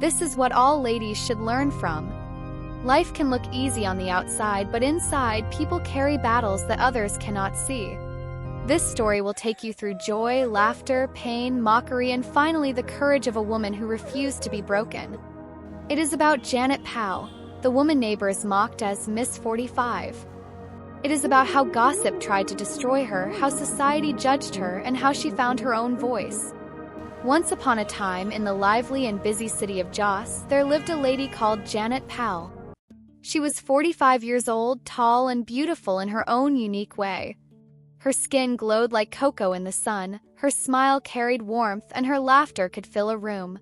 This is what all ladies should learn from. Life can look easy on the outside, but inside, people carry battles that others cannot see. This story will take you through joy, laughter, pain, mockery, and finally the courage of a woman who refused to be broken. It is about Janet Powell, the woman neighbors mocked as Miss 45. It is about how gossip tried to destroy her, how society judged her, and how she found her own voice. Once upon a time, in the lively and busy city of Jos, there lived a lady called Janet Powell. She was 45 years old, tall and beautiful in her own unique way. Her skin glowed like cocoa in the sun, her smile carried warmth, and her laughter could fill a room.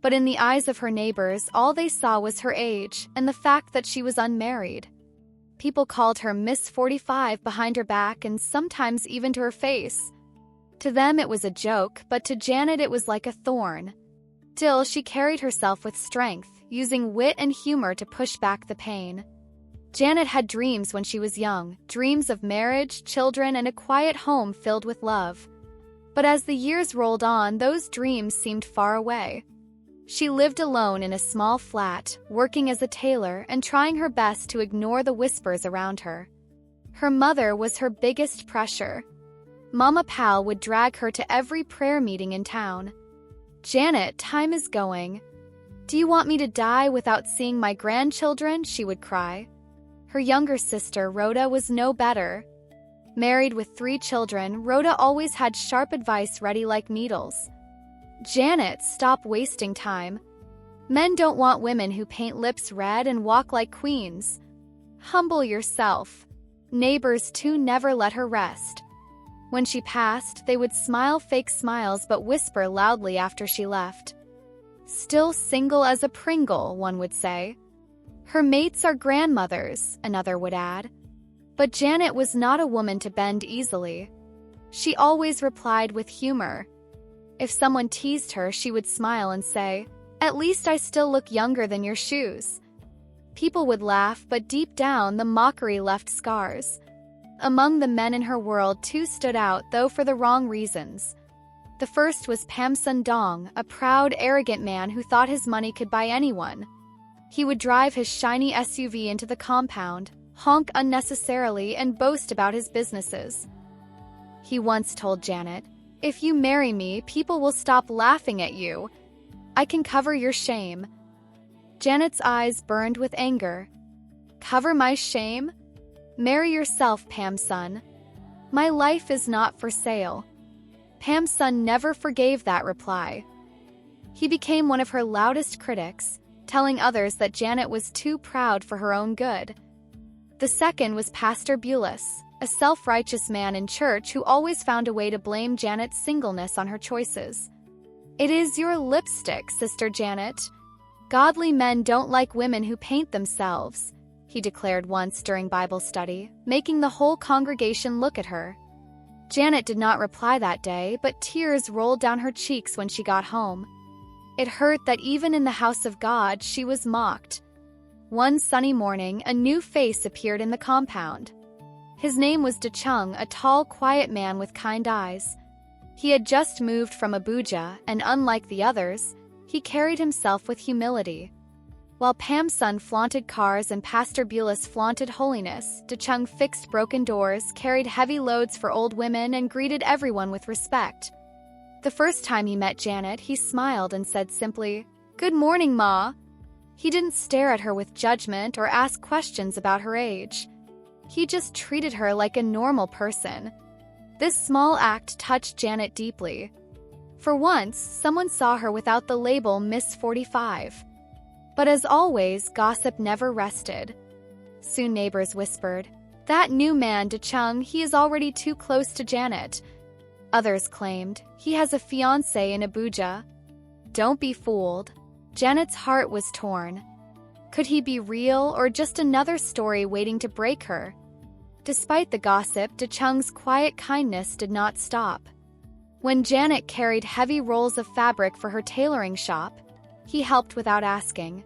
But in the eyes of her neighbors, all they saw was her age and the fact that she was unmarried. People called her Miss 45 behind her back and sometimes even to her face. To them it was a joke, but to Janet it was like a thorn. Still, she carried herself with strength, using wit and humor to push back the pain. Janet had dreams when she was young, dreams of marriage, children, and a quiet home filled with love. But as the years rolled on, those dreams seemed far away. She lived alone in a small flat, working as a tailor and trying her best to ignore the whispers around her. Her mother was her biggest pressure. Mama Powell would drag her to every prayer meeting in town. "Janet, time is going. Do you want me to die without seeing my grandchildren?" she would cry. Her younger sister, Rhoda, was no better. Married with 3 children, Rhoda always had sharp advice ready like needles. "Janet, stop wasting time. Men don't want women who paint lips red and walk like queens. Humble yourself." Neighbors, too, never let her rest. When she passed, they would smile fake smiles but whisper loudly after she left. "Still single as a Pringle," one would say. "Her mates are grandmothers," another would add. But Janet was not a woman to bend easily. She always replied with humor. If someone teased her, she would smile and say, "At least I still look younger than your shoes." People would laugh, but deep down, the mockery left scars. Among the men in her world, 2 stood out, though for the wrong reasons. The first was Pamsun Dong, a proud, arrogant man who thought his money could buy anyone. He would drive his shiny SUV into the compound, honk unnecessarily, and boast about his businesses. He once told Janet, "If you marry me, people will stop laughing at you. I can cover your shame." Janet's eyes burned with anger. "Cover my shame? Marry yourself, Pamsun. My life is not for sale." Pamsun never forgave that reply. He became one of her loudest critics, telling others that Janet was too proud for her own good. The second was Pastor Bulis, a self-righteous man in church who always found a way to blame Janet's singleness on her choices. "It is your lipstick, Sister Janet. Godly men don't like women who paint themselves," he declared once during Bible study, making the whole congregation look at her. Janet did not reply that day, but tears rolled down her cheeks when she got home. It hurt that even in the house of God, she was mocked. One sunny morning, a new face appeared in the compound. His name was Dechung, a tall, quiet man with kind eyes. He had just moved from Abuja, and unlike the others, he carried himself with humility. While Pamsun flaunted cars and Pastor Bulis flaunted holiness, Dechung fixed broken doors, carried heavy loads for old women, and greeted everyone with respect. The first time he met Janet, he smiled and said simply, "Good morning, Ma." He didn't stare at her with judgment or ask questions about her age. He just treated her like a normal person. This small act touched Janet deeply. For once, someone saw her without the label Miss 45. But as always, gossip never rested. Soon neighbors whispered, "That new man, Dechung, he is already too close to Janet." Others claimed, "He has a fiancé in Abuja." Don't be fooled. Janet's heart was torn. Could he be real or just another story waiting to break her? Despite the gossip, Dechung's quiet kindness did not stop. When Janet carried heavy rolls of fabric for her tailoring shop, he helped without asking.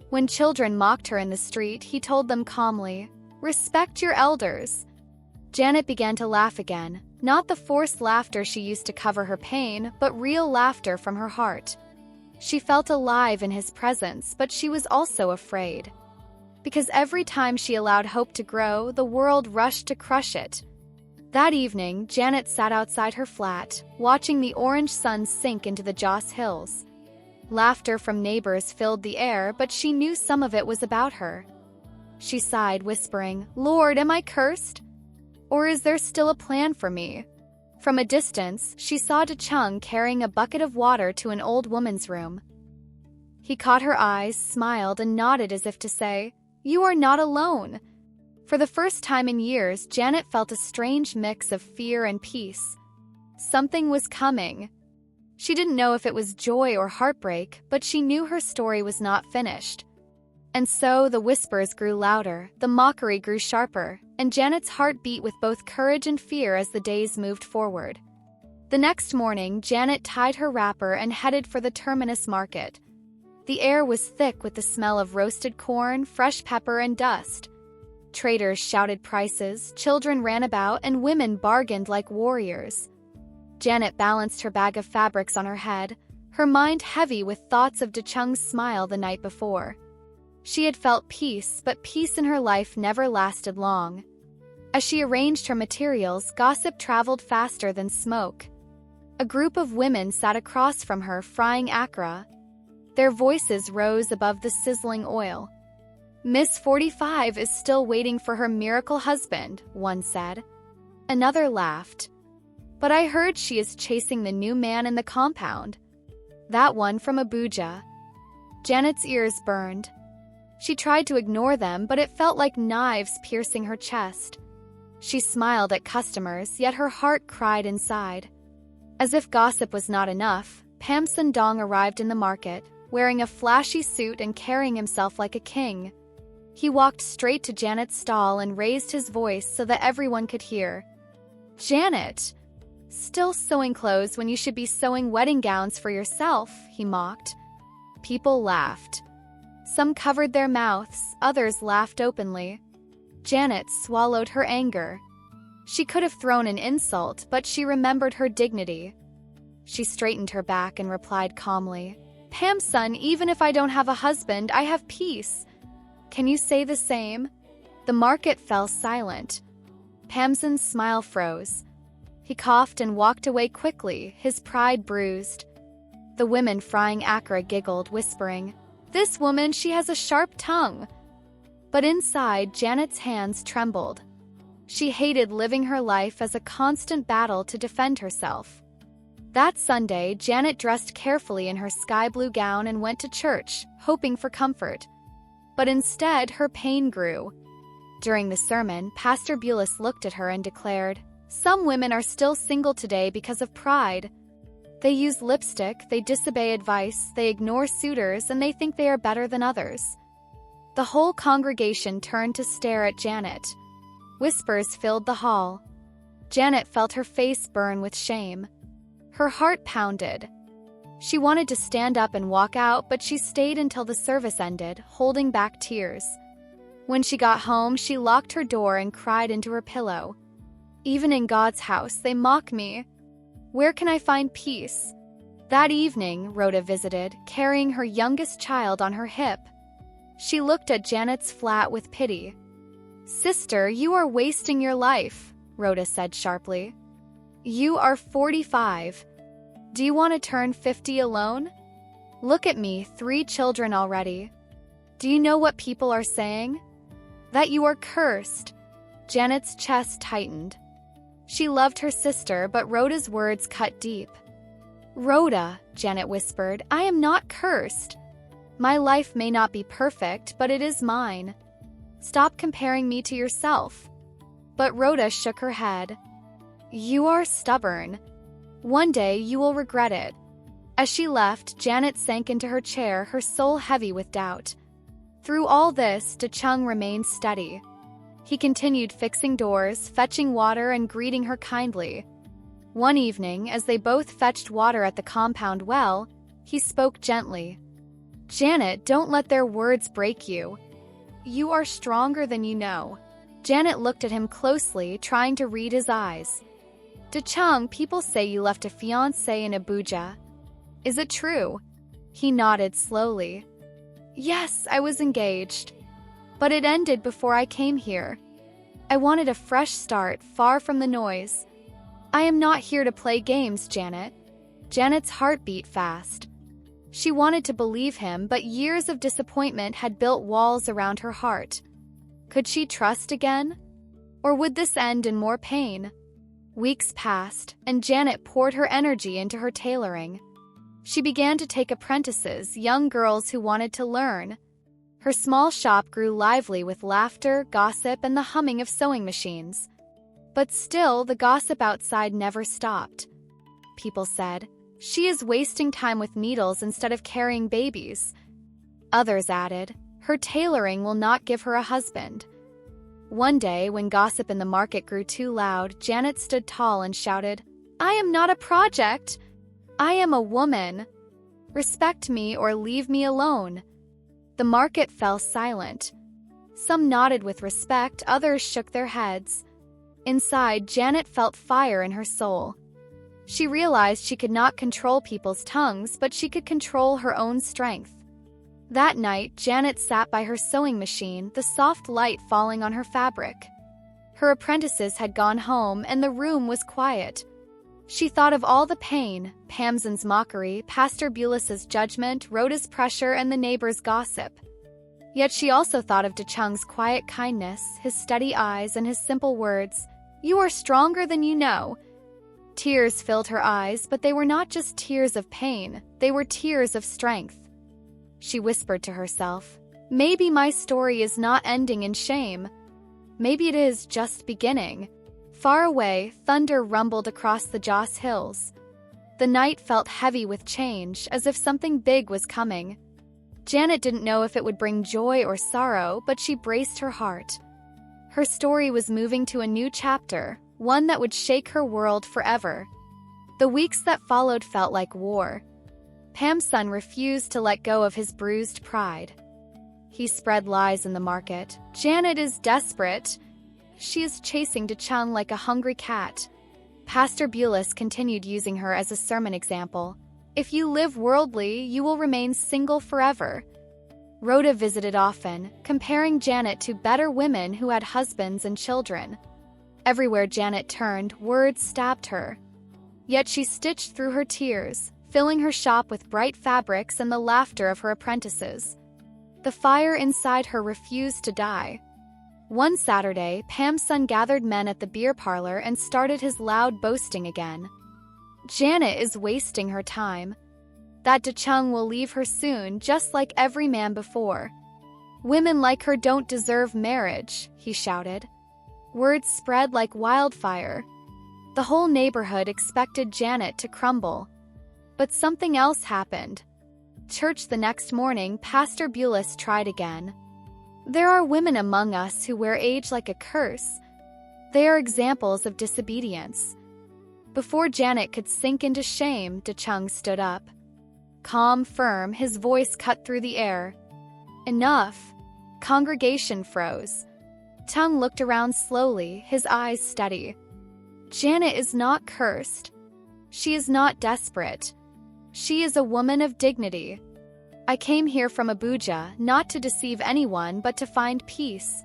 When children mocked her in the street, he told them calmly, "Respect your elders." Janet began to laugh again, not the forced laughter she used to cover her pain, but real laughter from her heart. She felt alive in his presence, but she was also afraid. Because every time she allowed hope to grow, the world rushed to crush it. That evening, Janet sat outside her flat, watching the orange sun sink into the Joss Hills. Laughter from neighbors filled the air, but she knew some of it was about her. She sighed, whispering, "Lord, am I cursed? Or is there still a plan for me?" From a distance, she saw Chung carrying a bucket of water to an old woman's room. He caught her eyes, smiled, and nodded as if to say, "You are not alone." For the first time in years, Janet felt a strange mix of fear and peace. Something was coming. She didn't know if it was joy or heartbreak, but she knew her story was not finished. And so the whispers grew louder, the mockery grew sharper, and Janet's heart beat with both courage and fear as the days moved forward. The next morning, Janet tied her wrapper and headed for the Terminus market. The air was thick with the smell of roasted corn, fresh pepper, and dust. Traders shouted prices, children ran about, and women bargained like warriors. Janet balanced her bag of fabrics on her head, her mind heavy with thoughts of Chung's smile the night before. She had felt peace, but peace in her life never lasted long. As she arranged her materials, gossip traveled faster than smoke. A group of women sat across from her frying akra. Their voices rose above the sizzling oil. "Miss 45 is still waiting for her miracle husband," one said. Another laughed. "But I heard she is chasing the new man in the compound." That one from Abuja. Janet's ears burned. She tried to ignore them, but it felt like knives piercing her chest. She smiled at customers, yet her heart cried inside. As if gossip was not enough, Pamson Dong arrived in the market, wearing a flashy suit and carrying himself like a king. He walked straight to Janet's stall and raised his voice so that everyone could hear. "Janet! Still sewing clothes when you should be sewing wedding gowns for yourself," he mocked. People laughed. Some covered their mouths, others laughed openly. Janet swallowed her anger. She could have thrown an insult, but she remembered her dignity. She straightened her back and replied calmly, "Pamson, even if I don't have a husband, I have peace. Can you say the same?" The market fell silent. Pamson's smile froze. He coughed and walked away quickly, his pride bruised. The women frying akra giggled, whispering, "This woman, she has a sharp tongue." But inside, Janet's hands trembled. She hated living her life as a constant battle to defend herself. That Sunday, Janet dressed carefully in her sky blue gown and went to church, hoping for comfort. But instead, her pain grew. During the sermon, Pastor Bulis looked at her and declared, "Some women are still single today because of pride. They use lipstick, they disobey advice, they ignore suitors, and they think they are better than others." The whole congregation turned to stare at Janet. Whispers filled the hall. Janet felt her face burn with shame. Her heart pounded. She wanted to stand up and walk out, but she stayed until the service ended, holding back tears. When she got home, she locked her door and cried into her pillow. "Even in God's house, they mock me. Where can I find peace?" That evening, Rhoda visited, carrying her youngest child on her hip. She looked at Janet's flat with pity. "Sister, you are wasting your life," Rhoda said sharply. "You are 45. Do you want to turn 50 alone? Look at me, 3 children already. Do you know what people are saying? That you are cursed." Janet's chest tightened. She loved her sister, but Rhoda's words cut deep. "Rhoda," Janet whispered, "I am not cursed. My life may not be perfect, but it is mine. Stop comparing me to yourself." But Rhoda shook her head. "You are stubborn. One day you will regret it." As she left, Janet sank into her chair, her soul heavy with doubt. Through all this, Chung remained steady. He continued fixing doors, fetching water, and greeting her kindly. One evening, as they both fetched water at the compound well, he spoke gently. "Janet, don't let their words break you. You are stronger than you know." Janet looked at him closely, trying to read his eyes. "Chung, people say you left a fiancé in Abuja. Is it true?" He nodded slowly. Yes, I was engaged. But it ended before I came here. I wanted a fresh start, far from the noise. I am not here to play games, Janet. Janet's heart beat fast. She wanted to believe him, but years of disappointment had built walls around her heart. Could she trust again? Or would this end in more pain? Weeks passed, and Janet poured her energy into her tailoring. She began to take apprentices, young girls who wanted to learn. Her small shop grew lively with laughter, gossip, and the humming of sewing machines. But still, the gossip outside never stopped. People said, "She is wasting time with needles instead of carrying babies." Others added, "Her tailoring will not give her a husband." One day, when gossip in the market grew too loud, Janet stood tall and shouted, "I am not a project. I am a woman. Respect me or leave me alone." The market fell silent. Some nodded with respect, others shook their heads. Inside, Janet felt fire in her soul. She realized she could not control people's tongues, but she could control her own strength. That night, Janet sat by her sewing machine, the soft light falling on her fabric. Her apprentices had gone home, and the room was quiet. She thought of all the pain, Pamson's mockery, Pastor Bulis's judgment, Rhoda's pressure, and the neighbors' gossip. Yet she also thought of Dechung's quiet kindness, his steady eyes, and his simple words, "You are stronger than you know." Tears filled her eyes, but they were not just tears of pain, they were tears of strength. She whispered to herself, "Maybe my story is not ending in shame. Maybe it is just beginning." Far away, thunder rumbled across the Joss Hills. The night felt heavy with change, as if something big was coming. Janet didn't know if it would bring joy or sorrow, but she braced her heart. Her story was moving to a new chapter, one that would shake her world forever. The weeks that followed felt like war. Pam's son refused to let go of his bruised pride. He spread lies in the market. Janet is desperate. She is chasing Dechung like a hungry cat. Pastor Bulis continued using her as a sermon example. If you live worldly, you will remain single forever. Rhoda visited often, comparing Janet to better women who had husbands and children. Everywhere Janet turned, words stabbed her. Yet she stitched through her tears, filling her shop with bright fabrics and the laughter of her apprentices. The fire inside her refused to die. One Saturday, Pam's son gathered men at the beer parlor and started his loud boasting again. Janet is wasting her time. That Dechung will leave her soon, just like every man before. Women like her don't deserve marriage, he shouted. Words spread like wildfire. The whole neighborhood expected Janet to crumble. But something else happened. Church the next morning, Pastor Bulis tried again. There are women among us who wear age like a curse. They are examples of disobedience. Before Janet could sink into shame, Dechung stood up. Calm, firm, his voice cut through the air. Enough. Congregation froze. Tung looked around slowly, his eyes steady. Janet is not cursed. She is not desperate. She is a woman of dignity. I came here from Abuja, not to deceive anyone, but to find peace.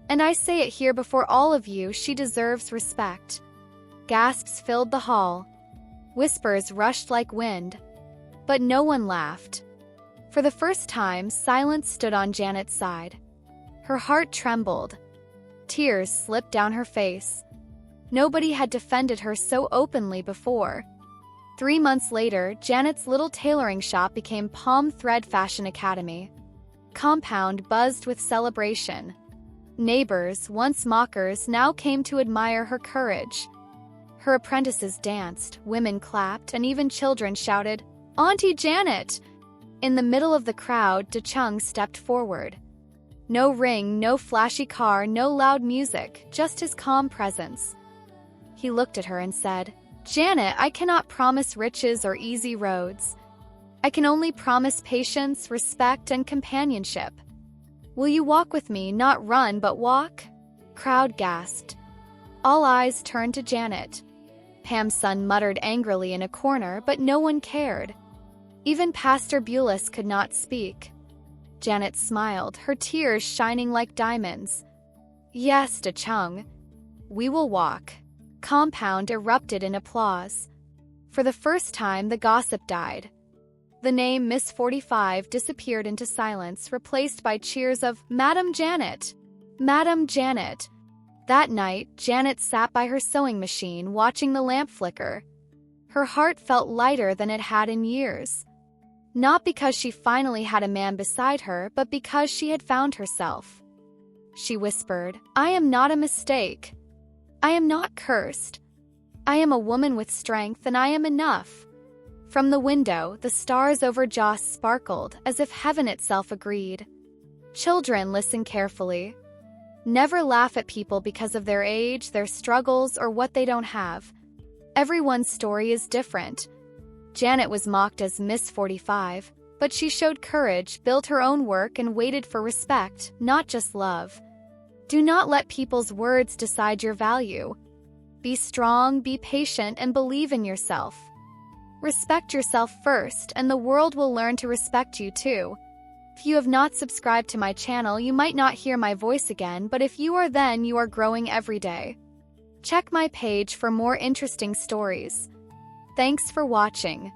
And I say it here before all of you, she deserves respect. Gasps filled the hall. Whispers rushed like wind. But no one laughed. For the first time, silence stood on Janet's side. Her heart trembled. Tears slipped down her face. Nobody had defended her so openly before. 3 months later, Janet's little tailoring shop became Palm Thread Fashion Academy. Compound buzzed with celebration. Neighbors, once mockers, now came to admire her courage. Her apprentices danced, women clapped, and even children shouted, "Auntie Janet!" In the middle of the crowd, Dechung stepped forward. No ring, no flashy car, no loud music, just his calm presence. He looked at her and said, "Janet, I cannot promise riches or easy roads. I can only promise patience, respect, and companionship. Will you walk with me, not run, but walk?" Crowd gasped. All eyes turned to Janet. Pam's son muttered angrily in a corner, but no one cared. Even Pastor Bulis could not speak. Janet smiled, her tears shining like diamonds. Yes, Da Chung. We will walk. Compound erupted in applause. For the first time, the gossip died. The name Miss 45 disappeared into silence, replaced by cheers of Madam Janet! Madam Janet! That night, Janet sat by her sewing machine, watching the lamp flicker. Her heart felt lighter than it had in years. Not because she finally had a man beside her, but because she had found herself. She whispered, I am not a mistake. I am not cursed. I am a woman with strength, and I am enough. From the window, the stars over Joss sparkled, as if heaven itself agreed. Children, listen carefully. Never laugh at people because of their age, their struggles, or what they don't have. Everyone's story is different. Janet was mocked as Miss 45, but she showed courage, built her own work, and waited for respect, not just love. Do not let people's words decide your value. Be strong, be patient, and believe in yourself. Respect yourself first, and the world will learn to respect you too. If you have not subscribed to my channel, you might not hear my voice again, but if you are, then you are growing every day. Check my page for more interesting stories. Thanks for watching.